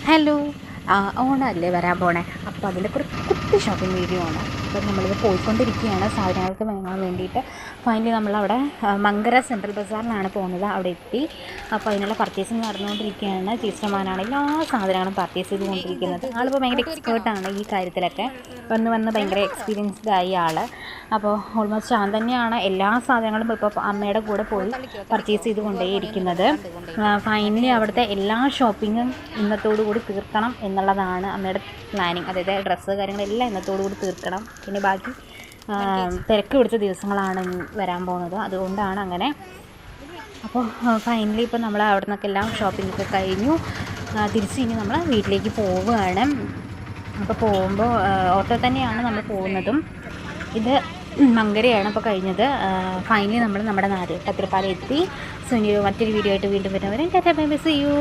Hello, ഓണമല്ലേ വരാൻ പോണേ. അപ്പോൾ അതിൻ്റെ കുറച്ച് കുട്ടി ഷോപ്പിംഗ് വീഡിയോ ആണ്. അപ്പോൾ നമ്മളിത് പോയിക്കൊണ്ടിരിക്കുകയാണ് സാധനങ്ങൾക്ക് വാങ്ങാൻ വേണ്ടിയിട്ട്. ഫൈനലി നമ്മളവിടെ മങ്കര സെൻട്രൽ ബസാറിലാണ് പോകുന്നത്. അവിടെ എത്തി. അപ്പോൾ അതിനുള്ള പർച്ചേസിങ് നടന്നുകൊണ്ടിരിക്കുകയാണ്. ടീച്ചർമാരാണ് എല്ലാ സാധനങ്ങളും പർച്ചേസ് ചെയ്തുകൊണ്ടിരിക്കുന്നത്. ആളിപ്പോൾ ഭയങ്കര എക്സ്പേർട്ടാണ് ഈ കാര്യത്തിലൊക്കെ. വന്ന് ഭയങ്കര എക്സ്പീരിയൻസ്ഡ് ആയി ആൾ. അപ്പോൾ ഓൾമോസ്റ്റ് ഞാൻ തന്നെയാണ് എല്ലാ സാധനങ്ങളും ഇപ്പോൾ അമ്മയുടെ കൂടെ പോയി പർച്ചേസ് ചെയ്ത് കൊണ്ടേയിരിക്കുന്നത്. ഫൈനലി അവിടുത്തെ എല്ലാ ഷോപ്പിങ്ങും ഇന്നത്തോടു കൂടി തീർക്കണം എന്നുള്ളതാണ് അമ്മയുടെ പ്ലാനിങ്. അതായത് ഡ്രസ്സ് കാര്യങ്ങളെല്ലാം ഇന്നത്തോടു കൂടി തീർക്കണം. പിന്നെ ബാക്കി തിരക്ക് പിടിച്ച ദിവസങ്ങളാണ് വരാൻ പോകുന്നത്. അതുകൊണ്ടാണ് അങ്ങനെ. അപ്പോൾ ഫൈനലി ഇപ്പോൾ നമ്മൾ അവിടെ നിന്നൊക്കെ എല്ലാം ഷോപ്പിങ്ങൊക്കെ കഴിഞ്ഞു. തിരിച്ച് ഇനി നമ്മൾ വീട്ടിലേക്ക് പോവുകയാണ്. അപ്പോൾ പോകുമ്പോൾ ഓട്ടോ തന്നെയാണ് നമ്മൾ പോകുന്നതും. ഇത് മങ്കരയാണ് അപ്പോൾ കഴിഞ്ഞത്. ഫൈനലി നമ്മൾ നമ്മുടെ നാട് പത്തിരിപ്പാലം എത്തി. സോ ഇനി മറ്റൊരു വീഡിയോ ആയിട്ട് വീണ്ടും വരുന്നവരെ tata bye bye, see U.